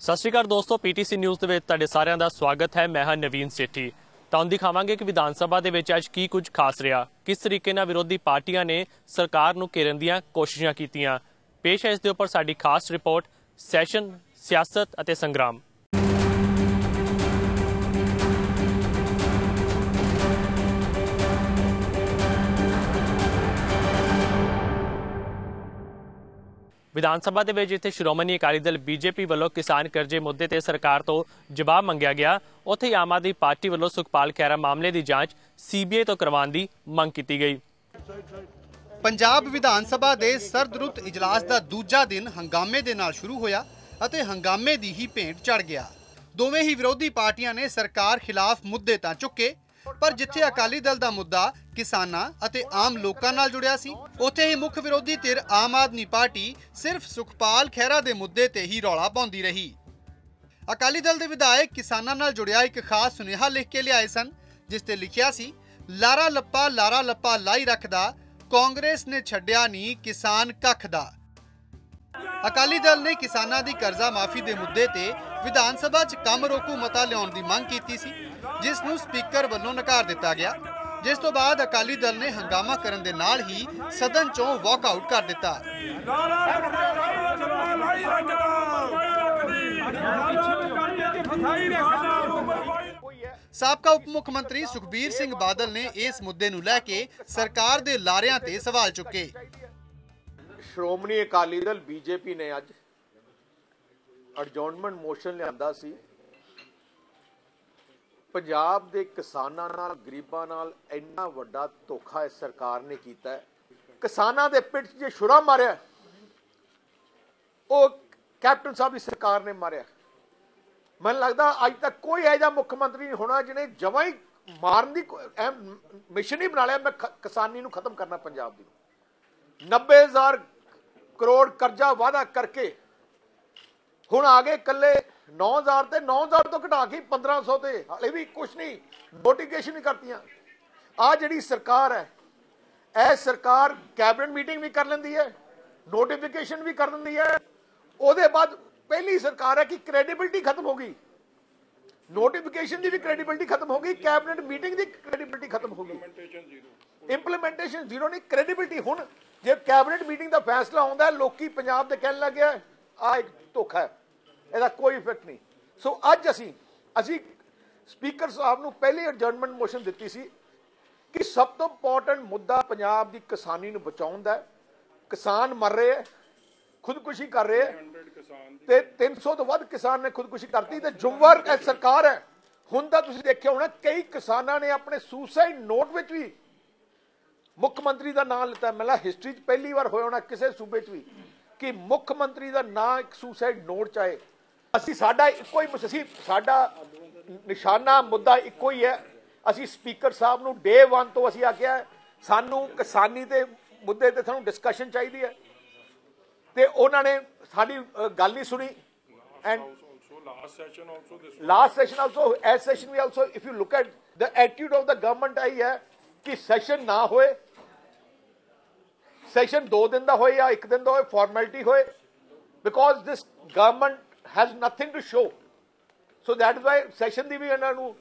ਸਤਿ ਸ਼੍ਰੀ ਅਕਾਲ ਦੋਸਤੋ, PTC news ਦੇ ਵਿੱਚ ਤੁਹਾਡੇ ਸਾਰਿਆਂ ਦਾ ਸਵਾਗਤ ਹੈ। ਮੈਂ ਹਾਂ ਨਵੀਨ ਸੇਠੀ। ਤੁਹਾਨੂੰ ਦਿਖਾਵਾਂਗੇ ਕਿ ਵਿਧਾਨ ਸਭਾ ਦੇ ਵਿੱਚ ਅੱਜ ਕੀ ਕੁਝ ਖਾਸ ਰਿਹਾ, ਕਿਸ ਤਰੀਕੇ ਨਾਲ ਵਿਰੋਧੀ ਪਾਰਟੀਆਂ ਨੇ ਸਰਕਾਰ ਨੂੰ ਘੇਰਨ ਦੀਆਂ ਕੋਸ਼ਿਸ਼ਾਂ ਕੀਤੀਆਂ। ਪੇਸ਼ ਹੈ ਇਸ ਦੇ ਉੱਪਰ ਸਾਡੀ ਖਾਸ ਰਿਪੋਰਟ, ਸੈਸ਼ਨ, ਸਿਆਸਤ ਅਤੇ ਸੰਗਰਾਮ। ਵਿਧਾਨ ਸਭਾ ਦੇ ਵਿੱਚ ਜਿੱਥੇ ਸ਼੍ਰੋਮਣੀ ਅਕਾਲੀ ਦਲ ਬੀਜੇਪੀ ਵੱਲੋਂ ਕਿਸਾਨ ਕਰਜ਼ੇ ਮੁੱਦੇ ਤੇ ਸਰਕਾਰ ਤੋਂ ਜਵਾਬ ਮੰਗਿਆ ਗਿਆ, ਉੱਥੇ ਆਮ ਆਦਮੀ ਪਾਰਟੀ ਵੱਲੋਂ ਸੁਖਪਾਲ ਖਹਿਰਾ ਮਾਮਲੇ ਦੀ ਜਾਂਚ ਸੀਬੀਆਈ ਤੋਂ ਕਰਵਾਉਣ ਦੀ ਮੰਗ ਕੀਤੀ ਗਈ। ਪੰਜਾਬ ਵਿਧਾਨ ਸਭਾ ਦੇ ਸਰਦ-ਰੁੱਤ ਇਜਲਾਸ ਦਾ ਦੂਜਾ ਦਿਨ ਹੰਗਾਮੇ ਦੇ ਨਾਲ ਸ਼ੁਰੂ ਹੋਇਆ ਅਤੇ ਹੰਗਾਮੇ ਦੀ ਹੀ ਭੇਂਟ ਚੜ੍ਹ ਗਿਆ। ਦੋਵੇਂ ਹੀ ਵਿਰੋਧੀ ਪਾਰਟੀਆਂ ਨੇ ਸਰਕਾਰ ਖਿਲਾਫ ਮੁੱਦੇ ਤਾਂ ਚੁੱਕੇ, ਪਰ ਜਿੱਥੇ ਅਕਾਲੀ ਦਲ ਦਾ ਮੁੱਦਾ ਕਿਸਾਨਾਂ ਅਤੇ ਆਮ ਲੋਕਾਂ ਨਾਲ ਜੁੜਿਆ ਸੀ, ਉੱਥੇ ਹੀ ਮੁੱਖ ਵਿਰੋਧੀ ਧਿਰ ਆਮ ਆਦਮੀ ਪਾਰਟੀ ਸਿਰਫ ਸੁਖਪਾਲ ਖਹਿਰਾ ਦੇ ਮੁੱਦੇ ਤੇ ਹੀ ਰੌਲਾ ਪਾਉਂਦੀ ਰਹੀ। ਅਕਾਲੀ ਦਲ ਦੇ ਵਿਧਾਇਕ ਕਿਸਾਨਾਂ ਨਾਲ ਜੁੜਿਆ ਇੱਕ ਖਾਸ ਸੁਨੇਹਾ ਲਿਖ ਕੇ ਲਿਆਏ ਸਨ, ਜਿਸ ਤੇ ਲਿਖਿਆ ਸੀ, ਲਾਰਾ ਲੱਪਾ ਲਾਈ ਰੱਖਦਾ, ਕਾਂਗਰਸ ਨੇ ਛੱਡਿਆ ਨਹੀਂ ਕਿਸਾਨ ਕੱਖ ਦਾ। ਅਕਾਲੀ ਦਲ ਨੇ ਕਿਸਾਨਾਂ ਦੀ ਕਰਜ਼ਾ ਮਾਫੀ ਦੇ ਮੁੱਦੇ ਤੇ ਵਿਧਾਨ ਸਭਾ 'ਚ ਕੰਮ ਰੋਕੂ ਮਤਾ ਲਿਆਉਣ ਦੀ ਮੰਗ ਕੀਤੀ ਸੀ, ਜਿਸ ਨੂੰ ਸਪੀਕਰ ਵੱਲੋਂ ਨਕਾਰ ਦਿੱਤਾ ਗਿਆ, ਜਿਸ ਤੋਂ ਬਾਅਦ ਅਕਾਲੀ ਦਲ ਨੇ ਹੰਗਾਮਾ ਕਰਨ ਦੇ ਨਾਲ ਹੀ ਸਦਨ 'ਚੋਂ ਵਾਕਆਊਟ ਕਰ ਦਿੱਤਾ। ਸਾਬਕਾ ਉਪ ਮੁੱਖ ਮੰਤਰੀ ਸੁਖਬੀਰ ਸਿੰਘ ਬਾਦਲ ਨੇ ਇਸ ਮੁੱਦੇ ਨੂੰ ਲੈ ਕੇ ਸਰਕਾਰ ਦੇ ਲਾਰਿਆਂ ਤੇ ਸਵਾਲ ਚੁੱਕੇ। ਸ਼੍ਰੋਮਣੀ ਅਕਾਲੀ ਦਲ ਬੀਜੇਪੀ ਨੇ ਅੱਜ ਐਡਜੋਰਨਮੈਂਟ ਮੋਸ਼ਨ ਲਿਆਂਦਾ ਸੀ। ਪੰਜਾਬ ਦੇ ਕਿਸਾਨਾਂ ਨਾਲ, ਗਰੀਬਾਂ ਨਾਲ ਇੰਨਾ ਵੱਡਾ ਧੋਖਾ ਇਸ ਸਰਕਾਰ ਨੇ ਕੀਤਾ ਹੈ। ਕਿਸਾਨਾਂ ਦੇ ਪਿੱਠ 'ਚ ਜੇ ਛੁਰਾ ਮਾਰਿਆ, ਉਹ ਕੈਪਟਨ ਸਾਹਿਬ ਦੀ ਸਰਕਾਰ ਨੇ ਮਾਰਿਆ। ਮੈਨੂੰ ਲੱਗਦਾ ਅੱਜ ਤੱਕ ਕੋਈ ਇਹੋ ਜਿਹਾ ਮੁੱਖ ਮੰਤਰੀ ਨਹੀਂ ਹੋਣਾ ਜਿਹਨੇ ਜਮਾਂ ਹੀ ਮਾਰਨ ਦੀ ਮਿਸ਼ਨ ਹੀ ਬਣਾ ਲਿਆ, ਮੈਂ ਕਿਸਾਨੀ ਨੂੰ ਖਤਮ ਕਰਨਾ ਪੰਜਾਬ ਦੀ। 90,000 ਕਰੋੜ ਕਰਜ਼ਾ ਵਾਅਦਾ ਕਰਕੇ ਹੁਣ ਆ ਗਏ ਇਕੱਲੇ 9,000 ਤੇ 9,000 ਤੋਂ ਘਟਾ ਕੇ 1,500 ਤੇ, ਹਾਲੇ ਵੀ ਕੁਛ ਨਹੀਂ, ਨੋਟੀਫਿਕੇਸ਼ਨ ਨਹੀਂ ਕਰਤੀਆਂ। ਆ ਜਿਹੜੀ ਸਰਕਾਰ ਹੈ, ਇਹ ਸਰਕਾਰ ਕੈਬਨਿਟ ਮੀਟਿੰਗ ਵੀ ਕਰ ਲੈਂਦੀ ਹੈ, ਨੋਟੀਫਿਕੇਸ਼ਨ ਵੀ ਕਰ ਦਿੰਦੀ ਹੈ। ਉਹਦੇ ਬਾਅਦ ਪਹਿਲੀ ਸਰਕਾਰ ਹੈ ਕਿ ਕ੍ਰੈਡੀਬਿਲਿਟੀ ਖਤਮ ਹੋ ਗਈ, ਨੋਟੀਫਿਕੇਸ਼ਨ ਦੀ ਵੀ ਕ੍ਰੈਡੀਬਿਲਿਟੀ ਖਤਮ ਹੋ ਗਈ, ਕੈਬਨਿਟ ਮੀਟਿੰਗ ਦੀ ਕ੍ਰੈਡੀਬਿਲਿਟੀ ਖਤਮ ਹੋ ਗਈ, ਇੰਪਲੀਮੈਂਟੇਸ਼ਨ ਜ਼ੀਰੋ ਨਹੀਂ, ਕ੍ਰੈਡੀਬਿਲਿਟੀ। ਹੁਣ ਜੇ ਕੈਬਨਿਟ ਮੀਟਿੰਗ ਦਾ ਫੈਸਲਾ ਆਉਂਦਾ, ਲੋਕੀ ਪੰਜਾਬ ਦੇ ਕਹਿਣ ਲੱਗਿਆ ਆ ਇੱਕ ਧੋਖਾ ਹੈ, ਇਹਦਾ ਕੋਈ ਇਫੈਕਟ ਨਹੀਂ। ਸੋ ਅੱਜ ਅਸੀਂ ਸਪੀਕਰ ਸਾਹਿਬ ਨੂੰ ਪਹਿਲੇ ਐਡਜਰਨਮੈਂਟ ਮੋਸ਼ਨ ਦਿੱਤੀ ਸੀ ਕਿ ਸਭ ਤੋਂ ਇੰਪੋਰਟੈਂਟ ਮੁੱਦਾ ਪੰਜਾਬ ਦੀ ਕਿਸਾਨੀ ਨੂੰ ਬਚਾਉਣ ਦਾ। ਕਿਸਾਨ ਮਰ ਰਹੇ ਹੈ, ਖੁਦਕੁਸ਼ੀ ਕਰ ਰਹੇ ਹੈ, ਤੇ 300 ਤੋਂ ਵੱਧ ਕਿਸਾਨ ਨੇ ਖੁਦਕੁਸ਼ੀ ਕਰਤੀ। ਤੇ ਜ਼ਿੰਮੇਵਾਰ ਇਹ ਸਰਕਾਰ ਹੈ। ਹੁਣ ਤਾਂ ਤੁਸੀਂ ਦੇਖਿਆ ਹੋਣਾ, ਕਈ ਕਿਸਾਨਾਂ ਨੇ ਆਪਣੇ ਸੁਸਾਈਡ ਨੋਟ ਵਿੱਚ ਵੀ ਮੁੱਖ ਮੰਤਰੀ ਦਾ ਨਾਮ ਲਿੱਤਾ। ਮੈਨੂੰ ਹਿਸਟਰੀ 'ਚ ਪਹਿਲੀ ਵਾਰ ਹੋਇਆ ਹੋਣਾ ਕਿਸੇ ਸੂਬੇ 'ਚ ਵੀ ਕਿ ਮੁੱਖ ਮੰਤਰੀ ਦਾ ਨਾਂ ਇੱਕ ਸੁਸਾਈਡ ਨੋਟ 'ਚ ਆਏ। ਸਾਡਾ ਇੱਕੋ ਹੀ ਸਾਡਾ ਨਿਸ਼ਾਨਾ ਮੁੱਦਾ ਇੱਕੋ ਹੀ ਹੈ। ਅਸੀਂ ਸਪੀਕਰ ਸਾਹਿਬ ਨੂੰ ਡੇ 1 ਤੋਂ ਅਸੀਂ ਆਖਿਆ, ਸਾਨੂੰ ਕਿਸਾਨੀ ਦੇ ਮੁੱਦੇ ਤੇ ਸਾਨੂੰ ਡਿਸਕਸ਼ਨ ਚਾਹੀਦੀ ਹੈ, ਤੇ ਉਹਨਾਂ ਨੇ ਸਾਡੀ ਗੱਲ ਨਹੀਂ ਸੁਣੀ। ਐਂਡ ਲਾਸਟ ਸੈਸ਼ਨ ਆਲਸੋ, ਐਸ ਸੈਸ਼ਨ ਵੀ also, if you look at the attitude of the government ਆਈ ਹੈ ਕਿ ਸੈਸ਼ਨ ਨਾ ਹੋਏ, ਸੈਸ਼ਨ 2 ਦਿਨ ਦਾ ਹੋਏ ਜਾਂ 1 ਦਿਨ ਦਾ ਹੋਏ, ਫਾਰਮੈਲਿਟੀ ਹੋਏ, because this government has nothing to show, so that is why session ਦੀ ਵੀ ਇਹਨਾਂ ਨੂੰ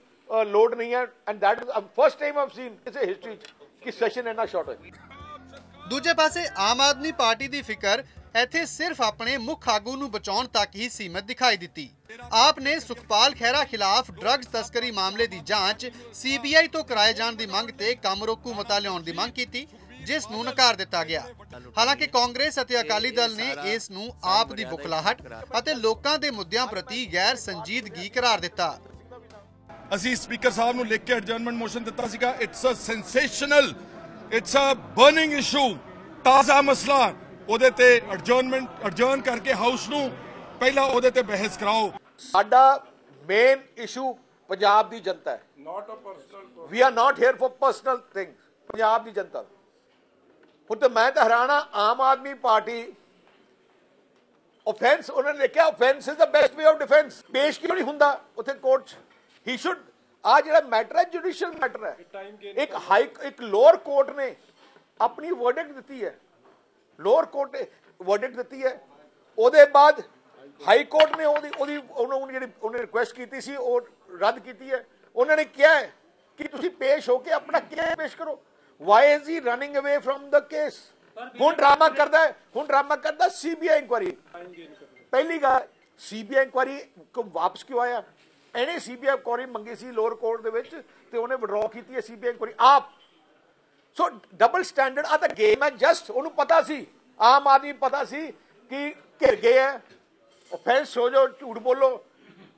ਲੋਡ ਨਹੀਂ ਹੈ। and that is first time I've seen ਕਿਸੇ ਹਿਸਟਰੀ 'ਚ ਕਿ ਸੈਸ਼ਨ ਇੰਨਾ ਸ਼ਾਰਟ ਹੋਇਆ। ਦੂਜੇ ਪਾਸੇ ਆਮ ਆਦਮੀ ਪਾਰਟੀ ਦੀ ਫਿਕਰ ਇੱਥੇ ਸਿਰਫ ਆਪਣੇ ਮੁੱਖ ਆਗੂ ਨੂੰ ਬਚਾਉਣ ਤੱਕ ਹੀ ਸੀਮਿਤ ਦਿਖਾਈ ਦਿੱਤੀ। ਆਪ ਨੇ ਸੁਖਪਾਲ ਖਹਿਰਾ ਖਿਲਾਫ ਡਰੱਗਸ ਤਸਕਰੀ ਮਾਮਲੇ ਦੀ ਜਾਂਚ ਸੀਬੀਆਈ ਤੋਂ ਕਰਾਏ ਜਾਣ ਦੀ ਮੰਗ ਤੇ ਕੰਮ ਰੋਕੂ ਮਤਾ ਲਿਆਉਣ ਦੀ ਮੰਗ ਕੀਤੀ, ਜਿਸ ਨੂੰ ਨਕਾਰ ਦਿੱਤਾ ਗਿਆ। ਹਾਲਾਂਕਿ ਕਾਂਗਰਸ ਅਤੇ ਅਕਾਲੀ ਦਲ ਨੇ ਇਸ ਨੂੰ ਆਪ ਦੀ ਬੁਖਲਾਹਟ ਅਤੇ ਲੋਕਾਂ ਦੇ ਮੁੱਦਿਆਂ ਪ੍ਰਤੀ ਗੈਰ ਸੰਜੀਦਗੀ ਕਰਾਰ ਦਿੱਤਾ। ਅਸੀਂ ਸਪੀਕਰ ਸਾਹਿਬ ਨੂੰ ਲਿਖ ਕੇ ਐਡਜਰਨਮੈਂਟ ਮੋਸ਼ਨ ਦਿੱਤਾ ਸੀਗਾ। It's a sensational, it's a burning issue, ਤਾਜ਼ਾ ਮਸਲਾ। ਉਹਦੇ ਤੇ ਐਡਜਰਨ ਕਰਕੇ ਹਾਊਸ ਨੂੰ ਪਹਿਲਾਂ ਉਹਦੇ ਤੇ ਬਹਿਸ ਕਰਾਓ। ਸਾਡਾ ਮੇਨ ਇਸ਼ੂ ਪੰਜਾਬ ਦੀ ਜਨਤਾ ਹੈ। We are not here for personal things. Punjab ਦੀ ਜਨਤਾ। ਹੁਣ ਤਾਂ ਮੈਂ ਤਾਂ ਹੈਰਾਨਾ, ਆਮ ਆਦਮੀ ਪਾਰਟੀ offense, ਉਹਨਾਂ ਨੇ ਲਿਖਿਆ offense is the best way of defense। ਪੇਸ਼ ਕਿਉਂ ਨਹੀਂ ਹੁੰਦਾ ਉੱਥੇ ਕੋਰਟ 'ਚ? ਹੀ ਸ਼ੁੱਡ। ਆ ਜਿਹੜਾ ਮੈਟਰ ਹੈ ਜੁਡੀਸ਼ੀਅਲ ਮੈਟਰ ਹੈ। ਇੱਕ ਲੋਅਰ ਕੋਰਟ ਨੇ ਆਪਣੀ ਵਰਡਿਕਟ ਦਿੱਤੀ ਹੈ, ਲੋਅਰ ਕੋਰਟ ਨੇ ਵਰਡਿਕਟ ਦਿੱਤੀ ਹੈ। ਉਹਦੇ ਬਾਅਦ ਹਾਈ ਕੋਰਟ ਨੇ ਉਹਨੂੰ ਜਿਹੜੀ ਉਹਨੇ ਰਿਕੁਐਸਟ ਕੀਤੀ ਸੀ ਉਹ ਰੱਦ ਕੀਤੀ ਹੈ। ਉਹਨਾਂ ਨੇ ਕਿਹਾ ਹੈ ਕਿ ਤੁਸੀਂ ਪੇਸ਼ ਹੋ ਕੇ ਆਪਣਾ ਕੇਸ ਪੇਸ਼ ਕਰੋ। ਵਾਈ ਇਜ਼ ਹੀ ਰਨਿੰਗ ਅਵੇ ਫਰਮ ਦ ਕੇਸ? ਹੁਣ ਡਰਾਮਾ ਕਰਦਾ ਸੀਬੀਆਈ ਇਨਕੁਆਰੀ। ਪਹਿਲੀ ਗੱਲ, ਸੀਬੀਆਈ ਇਨਕੁਆਰੀ ਕੋ ਵਾਪਸ ਕਿਉਂ ਆਇਆ? ਇਹਨੇ ਸੀਬੀਆਈ ਇਨਕੁਆਰੀ ਮੰਗੀ ਸੀ ਲੋਅਰ ਕੋਰਟ ਦੇ ਵਿੱਚ ਤੇ ਉਹਨੇ ਵਿਡਰਾਅ ਕੀਤੀ ਹੈ ਸੀਬੀਆਈ ਇਨਕੁਆਰੀ ਆਪ। ਸੋ ਡਬਲ ਸਟੈਂਡਰਡ ਆ ਤਾਂ ਗੇਮ ਹੈ ਜਸਟ। ਉਹਨੂੰ ਪਤਾ ਸੀ, ਆਮ ਆਦਮੀ ਪਤਾ ਸੀ ਕਿ ਘਿਰ ਗਏ ਹੈ, ऑफेंस हो जाओ, झूठ बोलो,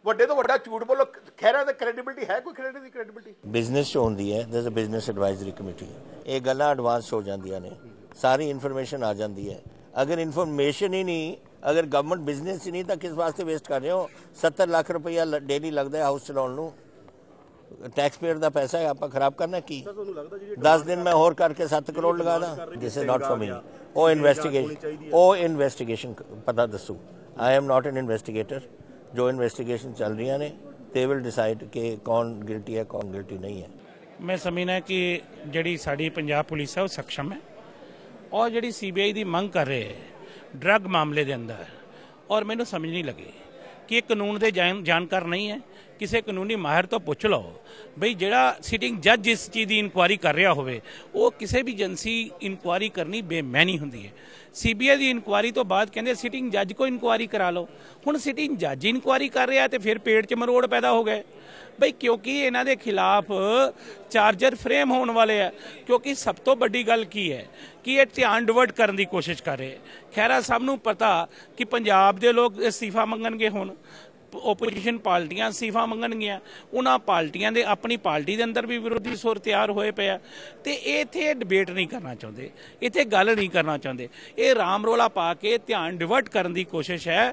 ਵੱਡੇ ਤੋਂ ਵੱਡਾ ਝੂਠ ਬੋਲੋ। ਖੈਰਾਂ ਦਾ ਕ੍ਰੈਡੀਬਿਲਿਟੀ ਹੈ? ਕੋਈ ਕ੍ਰੈਡੀਬਿਲਿਟੀ ਬਿਜ਼ਨਸ 'ਚ ਹੁੰਦੀ ਹੈ। There is a business advisory committee. ਇਹ ਗੱਲਾਂ ਐਡਵਾਂਸ ਹੋ ਜਾਂਦੀਆਂ ਨੇ, ਸਾਰੀ ਇਨਫੋਰਮੇਸ਼ਨ ਆ ਜਾਂਦੀ ਹੈ। ਅਗਰ ਇਨਫੋਰਮੇਸ਼ਨ ਹੀ ਨਹੀਂ, ਅਗਰ ਗਵਰਨਮੈਂਟ ਬਿਜ਼ਨਸ ਹੀ ਨਹੀਂ ਤਾਂ ਕਿਸ ਵਾਸਤੇ ਵੇਸਟ ਕਰ ਰਹੇ ਹੋ? 70 ਲੱਖ ਰੁਪਈਆ ਡੇਲੀ ਲੱਗਦਾ ਹੈ ਹਾਊਸ ਚਲਾਉਣ ਨੂੰ। ਟੈਕਸ ਪੇਅਰ ਦਾ ਪੈਸਾ ਹੈ, ਆਪਾਂ ਖਰਾਬ ਕਰਨਾ ਕੀ? 10 ਦਿਨ ਮੈਂ ਹੋਰ ਕਰਕੇ 7 ਕਰੋੜ ਲਗਾ ਦਾਂ। This is not for me. ਉਹ ਇਨਵੈਸਟੀਗੇਸ਼ਨ ਪਤਾ ਦੱਸੂ। I am not an investigator. जो इन्वेस्टिगेशन चल रही ने दे विल डिसाइड कि कौन गिल्टी है कौन गिल्टी नहीं है। मैं समझना कि जी साड़ी पंजाब पुलिस है वो सक्षम है और जी CBI की मंग कर रहे है ड्रग मामले के अंदर, और मैनू समझ नहीं लगी कि कानून के जानकार नहीं है। किसी कानूनी माहिर तो पुछ लो बई जिहड़ा सिटिंग जज जिस चीज़ की इनकुआरी कर रहा होवे वो किसी भी एजेंसी इनकुआरी करनी बेमैनी होंदी है। CBI की इनकुआरी तो बाद कहते सिटिंग जज को इनकुआरी करा लो। हुण सिटिंग जज इनकुआरी कर रहा तो फिर पेट च मरोड़ पैदा हो गए बई, क्योंकि इन्हां दे खिलाफ चार्जर फ्रेम होने वाले है। क्योंकि सब तो बड़ी गल की है कि ये ध्यान डिवर्ट करने की कोशिश कर रहे। खैरा सब नूं पता कि पंजाब दे लोग इस्तीफा मंगणगे। हुण ओपोजिशन पार्टियां इस्तीफा मंगणगियां, उन्हां पार्टियां दे अपनी पार्टी दे अंदर भी विरोधी सुर तैयार होए पे ते इत्थे डिबेट नहीं करना चाहते, इत्थे गल नहीं करना चाहते। ये राम रोला पा के ध्यान डिवर्ट करने की कोशिश है।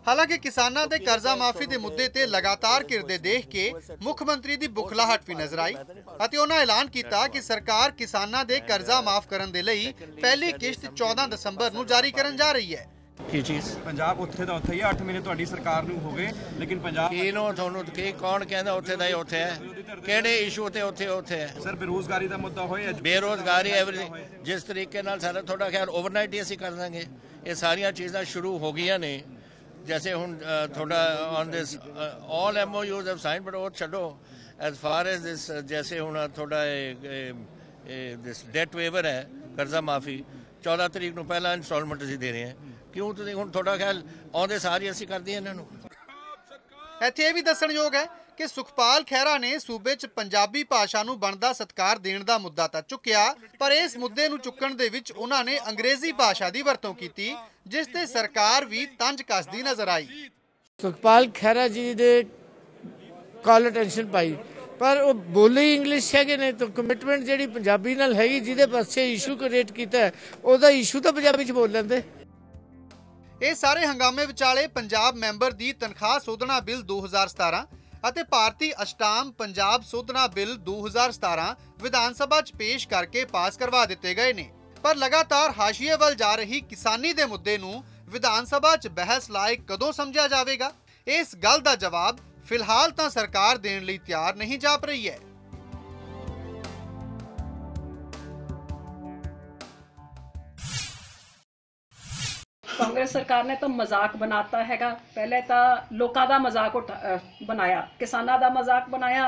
हालांकि किसानां दे कर्जा माफी दे मुद्दे ते लगातार घिरदे देख के मुख मंत्री दी बुखलाहट भी नजर आई अते उन्हां ऐलान कीता कि सरकार किसानां दे कर्जा माफ करन दे लई पहली किश्त 14 दसंबर नूं जारी करन जा रही है। ਕੀ ਚੀਜ਼ ਪੰਜਾਬ ਉੱਥੇ ਦਾ ਉੱਥੇ ਹੀ 8 ਮਹੀਨੇ ਤੁਹਾਡੀ ਸਰਕਾਰ ਨੂੰ ਹੋ ਗਏ, ਲੇਕਿਨ ਪੰਜਾਬ ਕਿਹਨੂੰ ਤੁਹਾਨੂੰ ਕੀ ਕੌਣ ਕਹਿੰਦਾ ਉੱਥੇ ਦਾ ਹੀ ਉੱਥੇ ਹੈ? ਕਿਹੜੇ ਇਸ਼ੂ ਤੇ ਉੱਥੇ ਹੈ? ਸਰ ਬੇਰੋਜ਼ਗਾਰੀ ਦਾ ਮੁੱਦਾ ਹੋਇਆ, ਬੇਰੋਜ਼ਗਾਰੀ ਐਵਰੀਥਿੰਗ। ਜਿਸ ਤਰੀਕੇ ਨਾਲ ਸਾਰਾ ਤੁਹਾਡਾ ਖਿਆਲ ਓਵਰਨਾਈਟ ਹੀ ਅਸੀਂ ਕਰ ਦਾਂਗੇ। ਇਹ ਸਾਰੀਆਂ ਚੀਜ਼ਾਂ ਸ਼ੁਰੂ ਹੋ ਗਈਆਂ ਨੇ। ਜੈਸੇ ਹੁਣ ਤੁਹਾਡਾ on this all MOUs have signed, but ਉਹ ਛੱਡੋ। ਐਜ਼ ਫਾਰ ਐਜ਼ ਦਿਸ ਜੈਸੇ ਹੁਣ ਤੁਹਾਡਾ ਦਿਸ ਡੈਟ ਵੇਵਰ ਹੈ, ਕਰਜ਼ਾ ਮਾਫੀ 14 ਤਰੀਕ ਨੂੰ ਪਹਿਲਾ ਇੰਸਟਾਲਮੈਂਟ ਅਸੀਂ ਦੇ ਰਹੇ ਹਾਂ। ਕਿਉਂ ਤੁਸੀਂ ਹੁਣ ਤੁਹਾਡਾ ਖਿਆਲ ਆਉਂਦੇ ਸਾਰੀ ਅਸੀਂ ਕਰਦੇ ਇਹਨਾਂ ਨੂੰ। ਇੱਥੇ ਇਹ ਵੀ ਦੱਸਣਯੋਗ ਹੈ ਕਿ ਸੁਖਪਾਲ ਖਹਿਰਾ ਨੇ ਸੂਬੇ 'ਚ ਪੰਜਾਬੀ ਭਾਸ਼ਾ ਨੂੰ ਬਣਦਾ ਸਤਿਕਾਰ ਦੇਣ ਦਾ ਮੁੱਦਾ ਤਾਂ ਚੁੱਕਿਆ, ਪਰ ਇਸ ਮੁੱਦੇ ਨੂੰ ਚੁੱਕਣ ਦੇ ਵਿੱਚ ਉਹਨਾਂ ਨੇ ਅੰਗਰੇਜ਼ੀ ਭਾਸ਼ਾ ਦੀ ਵਰਤੋਂ ਕੀਤੀ, ਜਿਸ ਤੇ ਸਰਕਾਰ ਵੀ ਤੰਜ ਕੱਸਦੀ ਨਜ਼ਰ ਆਈ। ਸੁਖਪਾਲ ਖਹਿਰਾ ਜੀ ਦੇ ਕਾਲ ਅਟੈਂਸ਼ਨ ਪਾਈ, ਪਰ ਉਹ ਬੋਲੇ ਇੰਗਲਿਸ਼ ਹੈਗੇ ਨੇ। ਤਾਂ ਕਮਿਟਮੈਂਟ ਜਿਹੜੀ ਪੰਜਾਬੀ ਨਾਲ ਹੈਗੀ, ਜਿਹਦੇ ਪਾਸੇ ਇਸ਼ੂ ਕ੍ਰੀਏਟ ਕੀਤਾ ਉਹਦਾ ਇਸ਼ੂ ਤਾਂ ਪੰਜਾਬੀ 'ਚ ਬੋਲ ਲੈਂਦੇ। ਇਹ ਸਾਰੇ ਹੰਗਾਮੇ ਵਿਚਾਲੇ ਪੰਜਾਬ ਮੈਂਬਰ ਦੀ ਤਨਖਾਹ ਸੋਧਣਾ ਬਿੱਲ 2017 ਅਤੇ ਭਾਰਤੀ ਅਸ਼ਟਾਮ ਪੰਜਾਬ ਸੋਧਣਾ ਬਿੱਲ 2017 ਵਿਧਾਨ ਸਭਾ 'ਚ ਪੇਸ਼ ਕਰਕੇ ਪਾਸ ਕਰਵਾ ਦਿੱਤੇ ਗਏ ਨੇ। ਪਰ ਲਗਾਤਾਰ ਹਾਸ਼ੀਏ ਵੱਲ ਜਾ ਰਹੀ ਕਿਸਾਨੀ ਦੇ ਮੁੱਦੇ ਨੂੰ ਵਿਧਾਨ ਸਭਾ 'ਚ ਬਹਿਸ ਲਾਇਕ ਕਦੋਂ ਸਮਝਿਆ ਜਾਵੇਗਾ? ਇਸ ਗੱਲ ਦਾ ਜਵਾਬ ਫਿਲਹਾਲ ਤਾਂ ਸਰਕਾਰ ਦੇਣ ਲਈ ਤਿਆਰ ਨਹੀਂ ਜਾਪ ਰਹੀ ਹੈ। कांग्रेस सरकार ने तो मजाक बनाता हैगा। पहले तो लोगों का मजाक बनाया, किसानों का मजाक बनाया,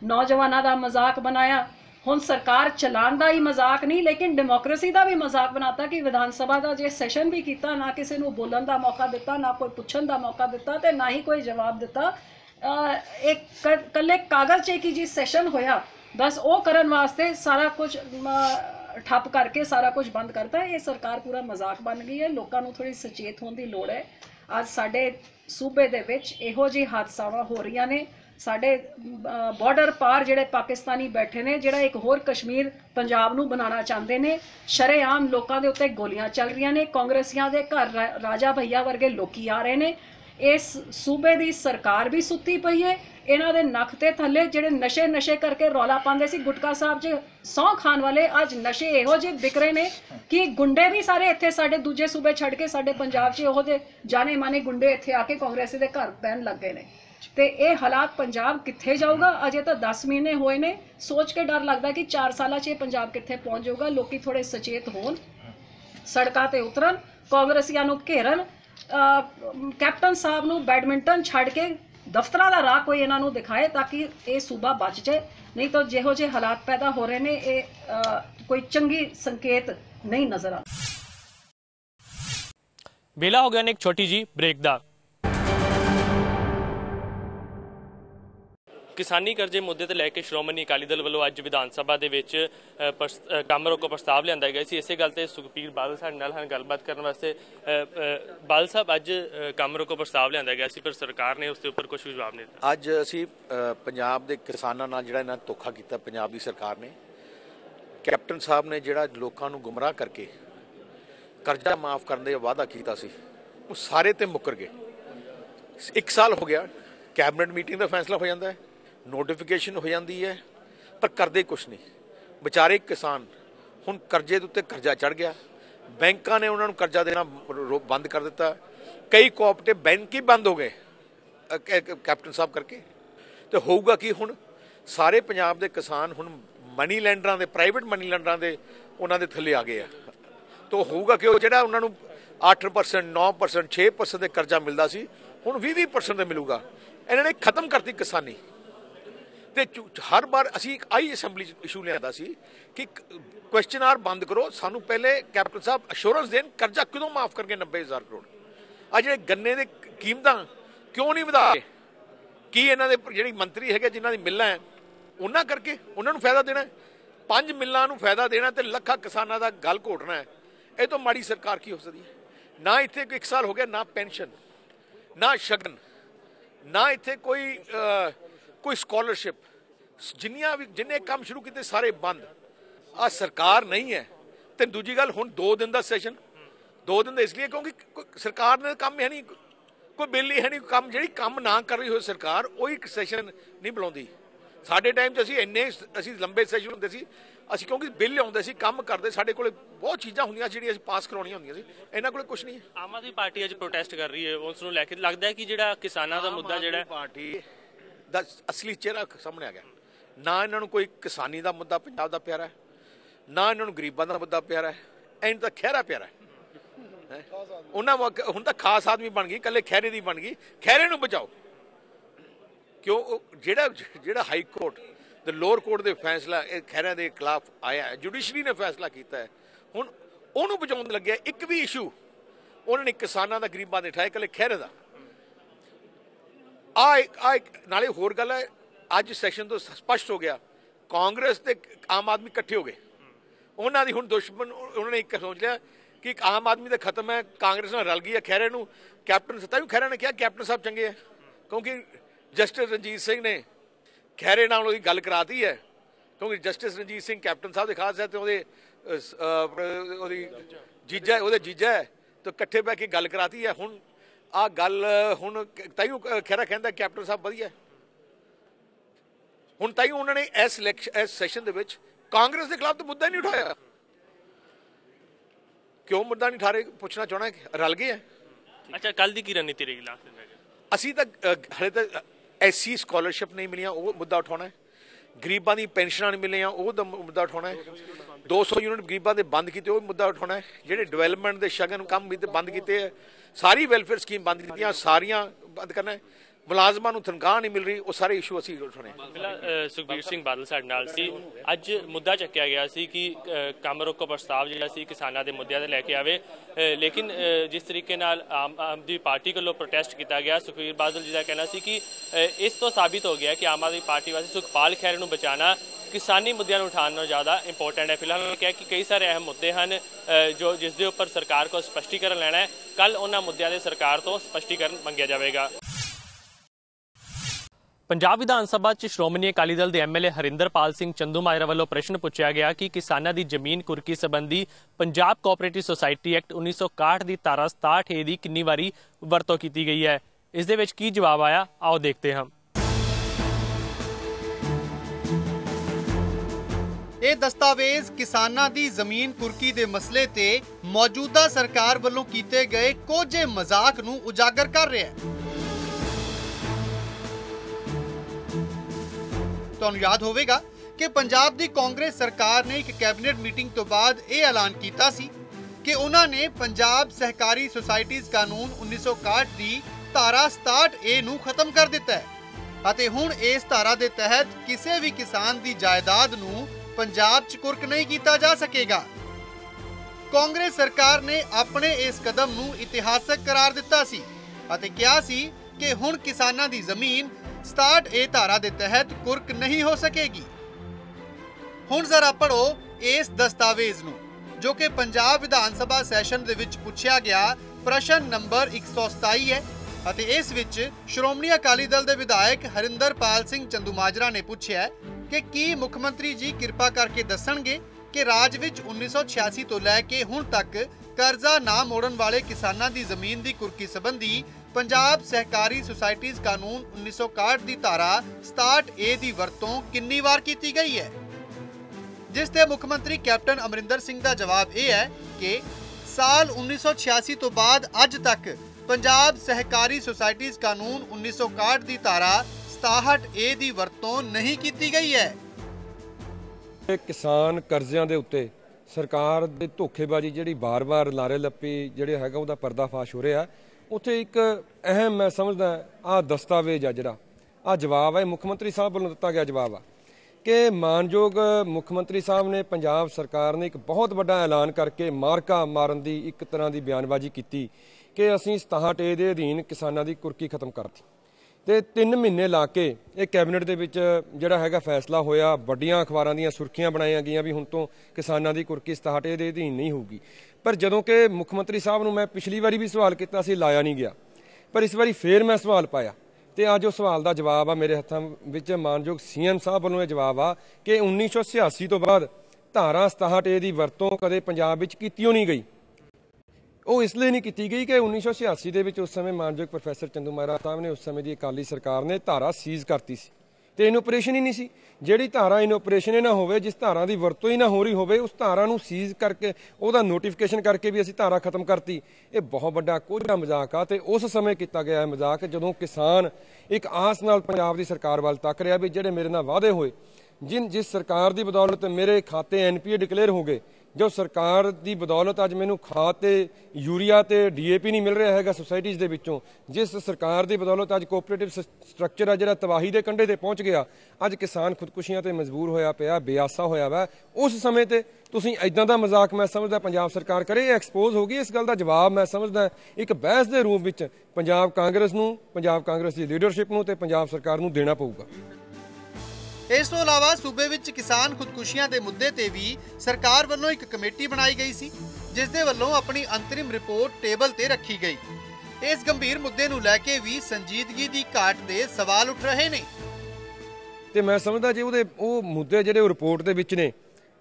नौजवानों का मजाक बनाया। हुण सरकार चलान का ही मजाक नहीं, लेकिन डेमोक्रेसी का भी मजाक बनाता कि विधान सभा का जो सैशन भी किया, ना किसी को बोलने का मौका दिता, ना कोई पुछण का मौका दिता, तो ना ही कोई जवाब दिता। एक कल्ले कागज़ च की जी सैशन होया, बस वो करन वास्ते सारा कुछ ठप करके सारा कुछ बंद करता है। ये सरकार पूरा मजाक बन गई है। लोगों को थोड़ी सचेत होने की लोड़ है। आज साडे सूबे दे विच इहो जी हादसावां हो रही ने। साडे बॉर्डर पार जिहड़े पाकिस्तानी बैठे ने, जिहड़ा एक होर कश्मीर पंजाब नूं बनाना चाहते हैं, शरेआम लोगों के उत्ते गोलियां चल रही ने। कांग्रेसियां दे घर राजा भैया वर्गे लोकी आ रहे हैं। इस सूबे की सरकार भी सुत्ती पई है। इन्हां दे नख ते थल्ले जिहड़े नशे करके रौला पाते सी गुटका साहब च सौं खान वाले, अज नशे इहो जे बिक रहे ने कि गुंडे भी सारे इत्थे साडे दूजे सूबे छड्ड के साडे पंजाब च इहो जे जाने माने गुंडे इत्थे आके कांग्रेसी दे घर पैन लग गए ने। ते ये हालात पंजाब कित्थे जाऊगा? अजे तो 10 महीने होए ने। सोच के डर लगदा कि 4 साल च पंजाब कित्थे पहुंच जाऊगा। लोकी थोड़े सचेत होण, सड़कां ते उतरन, कांग्रेसियां नूं घेरन, ਕੈਪਟਨ ਸਾਹਿਬ ਨੂੰ ਬੈਡਮਿੰਟਨ ਛੱਡ ਕੇ ਦਫ਼ਤਰਾਂ ਦਾ ਰਾਹ ਕੋਈ ਇਹਨਾਂ ਨੂੰ ਦਿਖਾਏ ਤਾਂ ਕਿ ਇਹ ਸੂਬਾ ਬਚ ਜਾਏ, ਨਹੀਂ ਤਾਂ ਜਿਹੋ ਜਿਹੇ ਹਾਲਾਤ ਪੈਦਾ ਹੋ ਰਹੇ ਨੇ ਇਹ ਕੋਈ ਚੰਗੀ ਸੰਕੇਤ ਨਹੀਂ ਨਜ਼ਰ ਆ। ਵੇਲਾ ਹੋ ਗਿਆ ਨੇ ਇੱਕ ਛੋਟੀ ਜੀ ਬ੍ਰੇਕ ਦਾ। किसानी करजे मुद्दे ते लैके श्रोमणी अकाली दल वालों अज विधान सभा दे विच काम रोको प्रस्ताव लिया गया सी। इसे गल ते सुखबीर बादल साडे नाल हन गलबात करने वास्ते। बादल साहब अज काम रोको प्रस्ताव लिया गया सी पर सरकार ने उसके उपर कुछ भी जवाब नहीं दिता। अज असी पंजाब दे किसानां नाल जिहड़ा इन्हां धोखा कीता पंजाब दी सरकार ने, कैप्टन साहब ने जिहड़ा लोकां नूं गुमराह करके कर्जा माफ करने का वादा कीता सी वो सारे ते मुकर गए। 1 साल हो गया, कैबिनेट मीटिंग का फैसला हो जाता है, नोटिफिकेशन हो जाती है, पर करते कुछ नहीं। बेचारे किसान हुण करजे दे उत्ते कर्जा चढ़ गया, बैंकां ने उन्होंने कर्जा देना बंद कर दिता, कई कोऑपरेटिव बैंक ही बंद हो गए कैप्टन साहब करके। तो होऊगा कि हुण सारे पंजाब दे किसान हुण मनी लैंडरां दे, प्राइवेट मनी लैंडरां दे उन्हां दे थल्ले आ गए। तो होऊगा कि वो जिहड़ा उन्हां नूं 8%, 9%, 6% दे कर्जा मिलदा सी हुण 20% दे मिलूगा। इन्हां ने खत्म करती किसानी। तो हर बार असी आई असैंबली इशू लिया सी कि क्वेश्चन आर बंद करो, सानू पहले कैप्टन साहब अश्योरेंस देन कर्जा क्यों माफ करके 90,000 करोड़। आ जिहड़े गन्ने दे कीमतां क्यों नहीं वधाए, की इन्हां दे जिहड़ी मंत्री है जिन्हां दी मिल्लां है उन्हां करके उन्हां नूं फायदा देना है, 5 मिल्लां नूं फायदा देना ते लखां किसानां दा गल घोटना है। ये तो माड़ी सरकार की हो सकती है। ना इत्थे 1 साल हो गया, ना पेंशन, ना शगन, ना इत्थे कोई स्कॉलरशिप, जिन्ने काम शुरू किए सारे बंद। आ सरकार नहीं है। तो दूजी गल हुण 2 दिन का सैशन, 2 दिन का इसलिए क्योंकि सरकार ने काम है नहीं, कोई बिल ही है नहीं, काम जी काम ना कर रही हो सरकार वही सैशन नहीं बुलाती। साडे टाइम असी इन्ने असी लंबे सैशन होंदे सी, असी क्योंकि बिल आउंदे सी काम करते, साडे कोले बहुत चीज़ां होंदियां जिहड़ियां असी पास करवाउणियां होंदियां सी, इन्हां कोले कुछ नहीं है। आम आदमी पार्टी अज प्रोटेस्ट कर रही है, उस नूं लैके लगदा है कि जिहड़ा किसानां दा मुद्दा जिहड़ा पार्टी दा असली चेहरा सामने आ गया। ना इन्हों कोई किसानी का मुद्दा पंजाब का प्यारा है, ना इन्हों गरीबों का मुद्दा प्यारा है, इन तो खैरा प्यारा है। उन्होंने हुण तो खास आदमी बन गई, कल्ले खैरे की बन गई। खैरे नूं बचाओ क्यों, जिहड़ा हाई कोर्ट ते लोअर कोर्ट के फैसला खैरे के खिलाफ आया है, जुडिशरी ने फैसला किया है, हुण उहनूं बचाउण लग्या। एक भी इशू उन्होंने किसानां दा गरीबां दे उठाए, कल्ले खैरे दा। नाले होर गल है, अज सैशन तो स्पष्ट हो गया कांग्रेस ते आम आदमी इकट्ठे हो गए। उन्होंने दी हुण दुश्मन उन्होंने एक सोच लिया कि आम आदमी तो खत्म है, कांग्रेस नाल रल गई है। खैरे नूं कैप्टन तां खैरे ने कहा कैप्टन साहब चंगे है, क्योंकि जस्टिस रणजीत सिंह ने खैरे नाल उहदी गल कराती है, क्योंकि जस्टिस रणजीत सिंह कैप्टन साहब दे खास है तो जीजा है, तो इकट्ठे बह के गल कराती है। हुण आ गल हुण ताईं खैरा कहंदा कैप्टन साहब वधिया। हुण ताईं उन्होंने इस सैशन दे विच कांग्रेस के खिलाफ तो मुद्दा ही नहीं उठाया। क्यों मुद्दा नहीं उठा रहे, पूछना चाहना है, रल गए हैं। अच्छा, कल की रणनीति रही लास्ट दिन? असी तो हले तक SC स्कॉलरशिप नहीं मिलियां, वो मुद्दा उठाना है। गरीबां दी पेंशनां नहीं मिलियां, वो मुद्दा उठाना है। 200 यूनिट गरीबां दे बंद किए, वो मुद्दा उठाना है। जिहड़े डिवेलपमेंट दे शगन काम भी बंद किए, सारी वेलफेयर स्कीम बंद की, सारियां बंद करना है। मुलाजमान नूं तनख्वाह नहीं मिल रही, वो सारे इशू असीं उठाने। सुखबीर सिंह बादल साडे नाल सी। अज मुद्दा चुक्या गया सी कि काम रोको प्रस्ताव जिहड़ा सी किसानां दे मुद्दे ते लैके आवे, लेकिन जिस तरीके नाल आम आदमी पार्टी कोलों प्रोटेस्ट किया गया, सुखबीर बादल जी का कहना सी कि इस तो साबित हो गया कि आम आदमी पार्टी वास्ते सुखपाल खैरे नूं बचाना किसानी मुद्दों उठाना ज़्यादा इंपोर्टेंट है। फिलहाल उन्होंने कहा कि कई सारे अहम मुद्दे हैं जो जिसके उपर सरकार को स्पष्टीकरण लेना है। कल उन्होंने मुद्दों के सरकार तो स्पष्टीकरण मंगया जाएगा। पंजाब विधान सभा च श्रोमणी अकाली दल के MLA हरिंदरपाल सिंह चंदूमाजरा वालों प्रश्न पूछा गया कि किसानों की जमीन कुरकी संबंधी पंजाब कोऑपरेटिव सोसायटी एक्ट 1961 की धारा 67A की कितनी बारी वरतों की गई है। इस दे विच की जवाब आया, आओ देखते हैं। ये दस्तावेज किसानां दी जमीन कुरकी दे मसले ते मौजूदा सरकार वालों कीते गए कोझे मजाक नूं उजागर कर रहा है। तुहानूं याद होवेगा कि पंजाब दी कांग्रेस सरकार ने एक कैबिनेट मीटिंग तो बाद यह ऐलान किया सी ਕਿ ਉਹਨਾਂ ਨੇ ਪੰਜਾਬ ਸਹਿਕਾਰੀ ਸੁਸਾਇਟੀਜ਼ ਕਾਨੂੰਨ 1961 ਦੀ ਧਾਰਾ 67A ਨੂੰ ਖਤਮ ਕਰ ਦਿੱਤਾ ਹੈ ਅਤੇ ਹੁਣ ਇਸ ਧਾਰਾ ਦੇ ਤਹਿਤ ਕਿਸੇ ਵੀ ਕਿਸਾਨ ਦੀ ਜਾਇਦਾਦ ਨੂੰ ਪੰਜਾਬ 'ਚ ਕੁਰਕ ਨਹੀਂ ਕੀਤਾ ਜਾ ਸਕੇਗਾ। ਕਾਂਗਰਸ ਸਰਕਾਰ ਨੇ ਆਪਣੇ ਇਸ ਕਦਮ ਨੂੰ ਇਤਿਹਾਸਕ ਕਰਾਰ ਦਿੱਤਾ ਸੀ ਅਤੇ ਕਿਹਾ ਸੀ ਕਿ ਹੁਣ ਕਿਸਾਨਾਂ ਦੀ ਜ਼ਮੀਨ 67A ਧਾਰਾ ਦੇ ਤਹਿਤ ਕੁਰਕ ਨਹੀਂ ਹੋ ਸਕੇਗੀ। ਹੁਣ ਜ਼ਰਾ ਪੜੋ ਇਸ ਦਸਤਾਵੇਜ਼ ਨੂੰ ਜੋ ਕਿ ਪੰਜਾਬ ਵਿਧਾਨ ਸਭਾ ਸੈਸ਼ਨ ਦੇ ਵਿੱਚ ਪੁੱਛਿਆ ਗਿਆ ਪ੍ਰਸ਼ਨ ਨੰਬਰ 127 ਹੈ ਅਤੇ ਇਸ ਵਿੱਚ ਸ਼੍ਰੋਮਣੀ ਅਕਾਲੀ ਦਲ ਦੇ ਵਿਧਾਇਕ ਹਰਿੰਦਰਪਾਲ ਸਿੰਘ ਚੰਦੂਮਾਜਰਾ ਨੇ ਪੁੱਛਿਆ ਕਿ ਕੀ ਮੁੱਖ ਮੰਤਰੀ ਜੀ ਕਿਰਪਾ ਕਰਕੇ ਦੱਸਣਗੇ ਕਿ ਰਾਜ ਵਿੱਚ 1986 ਤੋਂ ਲੈ ਕੇ ਹੁਣ ਤੱਕ ਕਰਜ਼ਾ ਨਾ ਮੋੜਨ ਵਾਲੇ ਕਿਸਾਨਾਂ ਦੀ ਜ਼ਮੀਨ ਦੀ ਕੁਰਕੀ ਸੰਬੰਧੀ ਪੰਜਾਬ ਸਹਿਕਾਰੀ ਸੁਸਾਇਟੀਜ਼ ਕਾਨੂੰਨ 1961 ਦੀ ਧਾਰਾ 67A ਦੀ ਵਰਤੋਂ ਕਿੰਨੀ ਵਾਰ ਕੀਤੀ ਗਈ ਹੈ। ਜਿਸ ਤੇ ਮੁੱਖ ਮੰਤਰੀ ਕੈਪਟਨ ਅਮਰਿੰਦਰ ਸਿੰਘ ਦਾ ਜਵਾਬ ਇਹ ਹੈ ਕਿ ਸਾਲ 1986 ਤੋਂ ਬਾਅਦ ਅੱਜ ਤੱਕ ਪੰਜਾਬ ਸਹਿਕਾਰੀ ਸੁਸਾਇਟੀਜ਼ ਕਾਨੂੰਨ 1961 ਦੀ ਧਾਰਾ 67A ਦੀ ਵਰਤੋਂ ਨਹੀਂ ਕੀਤੀ ਗਈ ਹੈ। ਕਿਸਾਨ ਕਰਜ਼ਿਆਂ ਦੇ ਉੱਤੇ ਸਰਕਾਰ ਦੇ ਧੋਖੇਬਾਜ਼ੀ ਜਿਹੜੀ ਬਾਰ-ਬਾਰ ਲਾਰੇ ਲੱਪੀ ਜਿਹੜੇ ਹੈਗਾ ਉਹਦਾ ਪਰਦਾਫਾਸ਼ ਹੋ ਰਿਹਾ, ਉੱਥੇ ਇੱਕ ਅਹਿਮ ਮੈਂ ਸਮਝਦਾ ਆਹ ਦਸਤਾਵੇਜ਼ ਆ ਜਿਹੜਾ ਆਹ ਜਵਾਬ ਹੈ ਮੁੱਖ ਮੰਤਰੀ ਸਾਹਿਬ ਵੱਲੋਂ ਦਿੱਤਾ ਗਿਆ ਜਵਾਬ ਆ ਕਿ ਮਾਨਯੋਗ ਮੁੱਖ ਮੰਤਰੀ ਸਾਹਿਬ ਨੇ ਪੰਜਾਬ ਸਰਕਾਰ ਨੇ ਇੱਕ ਬਹੁਤ ਵੱਡਾ ਐਲਾਨ ਕਰਕੇ ਮਾਰਕਾ ਮਾਰਨ ਦੀ ਇੱਕ ਤਰ੍ਹਾਂ ਦੀ ਬਿਆਨਬਾਜ਼ੀ ਕੀਤੀ ਕਿ ਅਸੀਂ 67A ਦੇ ਅਧੀਨ ਕਿਸਾਨਾਂ ਦੀ ਕੁਰਕੀ ਖਤਮ ਕਰਤੀ ਤੇ 3 ਮਹੀਨੇ ਲਾ ਕੇ ਇਹ ਕੈਬਨਿਟ ਦੇ ਵਿੱਚ ਜਿਹੜਾ ਹੈਗਾ ਫੈਸਲਾ ਹੋਇਆ, ਵੱਡੀਆਂ ਅਖਬਾਰਾਂ ਦੀਆਂ ਸੁਰਖੀਆਂ ਬਣਾਈਆਂ ਗਈਆਂ ਵੀ ਹੁਣ ਤੋਂ ਕਿਸਾਨਾਂ ਦੀ ਕੁਰਕੀ 67A ਦੇ ਅਧੀਨ ਨਹੀਂ ਹੋਊਗੀ। ਪਰ ਜਦੋਂ ਕਿ ਮੁੱਖ ਮੰਤਰੀ ਸਾਹਿਬ ਨੂੰ ਮੈਂ ਪਿਛਲੀ ਵਾਰੀ ਵੀ ਸਵਾਲ ਕੀਤਾ ਸੀ, ਲਾਇਆ ਨਹੀਂ ਗਿਆ, ਪਰ ਇਸ ਵਾਰੀ ਫੇਰ ਮੈਂ ਸਵਾਲ ਪਾਇਆ ਤੇ ਅੱਜ ਉਹ ਸਵਾਲ ਦਾ ਜਵਾਬ ਆ ਮੇਰੇ ਹੱਥਾਂ ਵਿੱਚ। ਮਾਨਯੋਗ ਸੀਐਮ ਸਾਹਿਬ ਵੱਲੋਂ ਇਹ ਜਵਾਬ ਆ ਕਿ 1986 ਤੋਂ ਬਾਅਦ ਧਾਰਾ 67A ਦੀ ਵਰਤੋਂ ਕਦੇ ਪੰਜਾਬ ਵਿੱਚ ਕੀਤੀ ਨਹੀਂ ਗਈ। ਉਹ ਇਸ ਲਈ ਨਹੀਂ ਕੀਤੀ ਗਈ ਕਿ 1986 ਦੇ ਵਿੱਚ ਉਸ ਸਮੇਂ ਮਾਨਯੋਗ ਪ੍ਰੋਫੈਸਰ ਚੰਦੂਮਾਜਰਾ ਸਾਹਿਬ ਨੇ ਉਸ ਸਮੇਂ ਦੀ ਅਕਾਲੀ ਸਰਕਾਰ ਨੇ ਧਾਰਾ ਸੀਜ਼ ਕਰਤੀ ਸੀ ਤੇ ਇਨੋਪਰੇਸ਼ਨ ਹੀ ਨਹੀਂ ਸੀ। ਜਿਹੜੀ ਧਾਰਾ ਇਨੋਪਰੇਸ਼ਨ ਹੀ ਨਾ ਹੋਵੇ, ਜਿਸ ਧਾਰਾ ਦੀ ਵਰਤੋਂ ਹੀ ਨਾ ਹੋ ਰਹੀ ਹੋਵੇ, ਉਸ ਧਾਰਾ ਨੂੰ ਸੀਜ਼ ਕਰਕੇ ਉਹਦਾ ਨੋਟੀਫਿਕੇਸ਼ਨ ਕਰਕੇ ਵੀ ਅਸੀਂ ਧਾਰਾ ਖਤਮ ਕਰਤੀ, ਇਹ ਬਹੁਤ ਵੱਡਾ ਕੋਝਾ ਮਜ਼ਾਕ ਆ। ਤੇ ਉਸ ਸਮੇਂ ਕੀਤਾ ਗਿਆ ਮਜ਼ਾਕ ਜਦੋਂ ਕਿਸਾਨ ਇੱਕ ਆਸ ਨਾਲ ਪੰਜਾਬ ਦੀ ਸਰਕਾਰ ਵੱਲ ਤੱਕ ਰਿਹਾ ਵੀ ਜਿਹੜੇ ਮੇਰੇ ਨਾਲ ਵਾਅਦੇ ਹੋਏ, ਜਿਸ ਸਰਕਾਰ ਦੀ ਬਦੌਲਤ ਮੇਰੇ ਖਾਤੇ ਐਨਪੀਏ ਡਿਕਲੇਅਰ ਹੋ ਗਏ, ਜੋ ਸਰਕਾਰ ਦੀ ਬਦੌਲਤ ਅੱਜ ਮੈਨੂੰ ਖਾਦ ਤੇ ਯੂਰੀਆ ਤੇ ਡੀਏਪੀ ਨਹੀਂ ਮਿਲ ਰਿਹਾ ਹੈਗਾ ਸੁਸਾਇਟੀਜ਼ ਦੇ ਵਿੱਚੋਂ, ਜਿਸ ਸਰਕਾਰ ਦੀ ਬਦੌਲਤ ਅੱਜ ਕੋਆਪਰੇਟਿਵ ਸਟਰਕਚਰ ਆ ਜਿਹੜਾ ਤਬਾਹੀ ਦੇ ਕੰਢੇ ਤੇ ਪਹੁੰਚ ਗਿਆ, ਅੱਜ ਕਿਸਾਨ ਖੁਦਕੁਸ਼ੀਆਂ ਤੇ ਮਜਬੂਰ ਹੋਇਆ ਪਿਆ, ਬੇਆਸਾ ਹੋਇਆ ਵਾ। ਉਸ ਸਮੇਂ ਤੇ ਤੁਸੀਂ ਇਦਾਂ ਦਾ ਮਜ਼ਾਕ ਮੈਂ ਸਮਝਦਾ ਪੰਜਾਬ ਸਰਕਾਰ ਕਰੇ, ਇਹ ਐਕਸਪੋਜ਼ ਹੋ ਗਈ। ਇਸ ਗੱਲ ਦਾ ਜਵਾਬ ਮੈਂ ਸਮਝਦਾ ਇੱਕ ਬਹਿਸ ਦੇ ਰੂਪ ਵਿੱਚ ਪੰਜਾਬ ਕਾਂਗਰਸ ਨੂੰ, ਪੰਜਾਬ ਕਾਂਗਰਸ ਦੀ ਲੀਡਰਸ਼ਿਪ ਨੂੰ ਤੇ ਪੰਜਾਬ ਸਰਕਾਰ ਨੂੰ ਦੇਣਾ ਪਊਗਾ। ਇਸ ਤੋਂ ਇਲਾਵਾ ਸੂਬੇ ਵਿੱਚ ਕਿਸਾਨ ਖੁਦਕੁਸ਼ੀਆਂ ਦੇ ਮੁੱਦੇ ਤੇ ਵੀ ਸਰਕਾਰ ਵੱਲੋਂ ਇੱਕ ਕਮੇਟੀ ਬਣਾਈ ਗਈ ਸੀ ਜਿਸ ਦੇ ਵੱਲੋਂ ਆਪਣੀ ਅੰਤਰਿਮ ਰਿਪੋਰਟ ਟੇਬਲ ਤੇ ਰੱਖੀ ਗਈ। ਇਸ ਗੰਭੀਰ ਮੁੱਦੇ ਨੂੰ ਲੈ ਕੇ ਵੀ ਸੰਜੀਦਗੀ ਦੀ ਘਾਟ ਦੇ ਸਵਾਲ ਉੱਠ ਰਹੇ ਨੇ ਤੇ ਮੈਂ ਸਮਝਦਾ ਜੇ ਉਹ ਮੁੱਦੇ ਜਿਹੜੇ ਉਹ ਰਿਪੋਰਟ ਦੇ ਵਿੱਚ ਨੇ,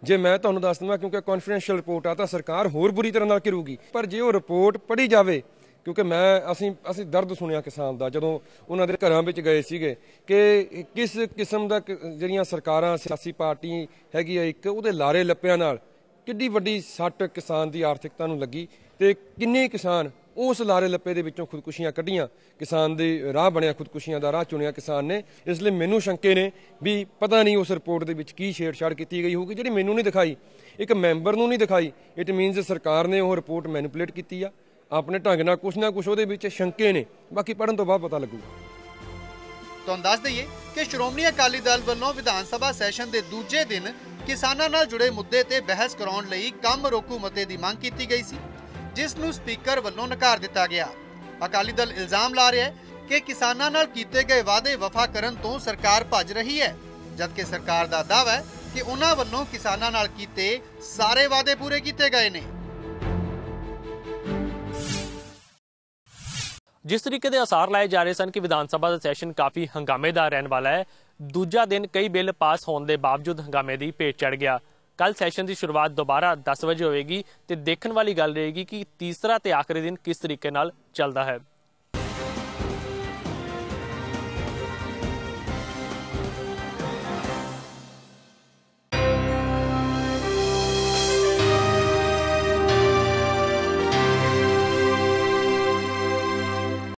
ਜੇ ਮੈਂ ਤੁਹਾਨੂੰ ਦੱਸ ਦਵਾਂ ਕਿਉਂਕਿ ਕੌਨਫੀਡੈਂਸ਼ੀਅਲ ਰਿਪੋਰਟ ਆ ਤਾਂ ਸਰਕਾਰ ਹੋਰ ਬੁਰੀ ਤਰ੍ਹਾਂ ਨਾਲ ਘਿਰੂਗੀ। ਪਰ ਜੇ ਉਹ ਰਿਪੋਰਟ ਪੜ੍ਹੀ ਜਾਵੇ, ਕਿਉਂਕਿ ਅਸੀਂ ਦਰਦ ਸੁਣਿਆ ਕਿਸਾਨ ਦਾ ਜਦੋਂ ਉਹਨਾਂ ਦੇ ਘਰਾਂ ਵਿੱਚ ਗਏ ਸੀਗੇ ਕਿ ਕਿਸ ਕਿਸਮ ਦਾ ਜਿਹੜੀਆਂ ਸਰਕਾਰਾਂ, ਸਿਆਸੀ ਪਾਰਟੀ ਹੈਗੀ ਆ ਇੱਕ, ਉਹਦੇ ਲਾਰੇ ਲੱਪਿਆਂ ਨਾਲ ਕਿੱਡੀ ਵੱਡੀ ਸੱਟ ਕਿਸਾਨ ਦੀ ਆਰਥਿਕਤਾ ਨੂੰ ਲੱਗੀ ਤੇ ਕਿੰਨੇ ਕਿਸਾਨ ਉਸ ਲਾਰੇ ਲੱਪੇ ਦੇ ਵਿੱਚੋਂ ਖੁਦਕੁਸ਼ੀਆਂ ਕੱਢੀਆਂ, ਕਿਸਾਨ ਦੇ ਰਾਹ ਬਣਿਆ, ਖੁਦਕੁਸ਼ੀਆਂ ਦਾ ਰਾਹ ਚੁਣਿਆ ਕਿਸਾਨ ਨੇ। ਇਸ ਲਈ ਮੈਨੂੰ ਸ਼ੰਕੇ ਨੇ ਵੀ ਪਤਾ ਨਹੀਂ ਉਸ ਰਿਪੋਰਟ ਦੇ ਵਿੱਚ ਕੀ ਛੇੜਛਾੜ ਕੀਤੀ ਗਈ ਹੋਊਗੀ ਜਿਹੜੀ ਮੈਨੂੰ ਨਹੀਂ ਦਿਖਾਈ, ਇੱਕ ਮੈਂਬਰ ਨੂੰ ਨਹੀਂ ਦਿਖਾਈ। ਇਟ ਮੀਨਸ ਸਰਕਾਰ ਨੇ ਉਹ ਰਿਪੋਰਟ ਮੈਨੀਪੂਲੇਟ ਕੀਤੀ ਆ ਆਪਣੇ ਢੰਗ ਨਾਲ, ਕੁਛ ਨਾ ਕੁਛ ਉਹਦੇ ਵਿੱਚ ਸ਼ੰਕੇ ਨੇ, ਬਾਕੀ ਪੜ੍ਹਨ ਤੋਂ ਬਾਅਦ ਪਤਾ ਲੱਗੂਗਾ। ਤੁਹਾਨੂੰ ਦੱਸ ਦਈਏ ਕਿ ਸ਼੍ਰੋਮਣੀ ਅਕਾਲੀ ਦਲ ਵੱਲੋਂ ਵਿਧਾਨ ਸਭਾ ਸੈਸ਼ਨ ਦੇ ਦੂਜੇ ਦਿਨ ਕਿਸਾਨਾਂ ਨਾਲ ਜੁੜੇ ਮੁੱਦੇ ਤੇ ਬਹਿਸ ਕਰਾਉਣ ਲਈ ਕੰਮ ਰੋਕੂ ਮਤੇ ਦੀ ਮੰਗ ਕੀਤੀ ਗਈ ਸੀ, ਜਿਸ ਨੂੰ ਸਪੀਕਰ ਵੱਲੋਂ ਨਕਾਰ ਦਿੱਤਾ ਗਿਆ। ਅਕਾਲੀ ਦਲ ਇਲਜ਼ਾਮ ਲਾ ਰਿਹਾ ਹੈ ਕਿ ਕਿਸਾਨਾਂ ਨਾਲ ਕੀਤੇ ਗਏ ਵਾਅਦੇ ਵਫਾ ਕਰਨ ਤੋਂ ਸਰਕਾਰ ਭੱਜ ਰਹੀ ਹੈ, ਜਦਕਿ ਸਰਕਾਰ ਦਾ ਦਾਅਵਾ ਹੈ ਕਿ ਉਹਨਾਂ ਵੱਲੋਂ ਕਿਸਾਨਾਂ ਨਾਲ ਕੀਤੇ ਸਾਰੇ ਵਾਅਦੇ ਪੂਰੇ ਕੀਤੇ ਗਏ ਨੇ। जिस तरीके के आसार लाए जा रहे सन कि विधानसभा का सैशन काफ़ी हंगामेदार रहने वाला है, दूजा दिन कई बिल पास होने के बावजूद हंगामे की भेट चढ़ गया। कल सैशन की शुरुआत दोबारा 10 बजे होएगी तो देखने वाली गल रहेगी कि तीसरा ते आखिरी दिन किस तरीके नाल चलता है।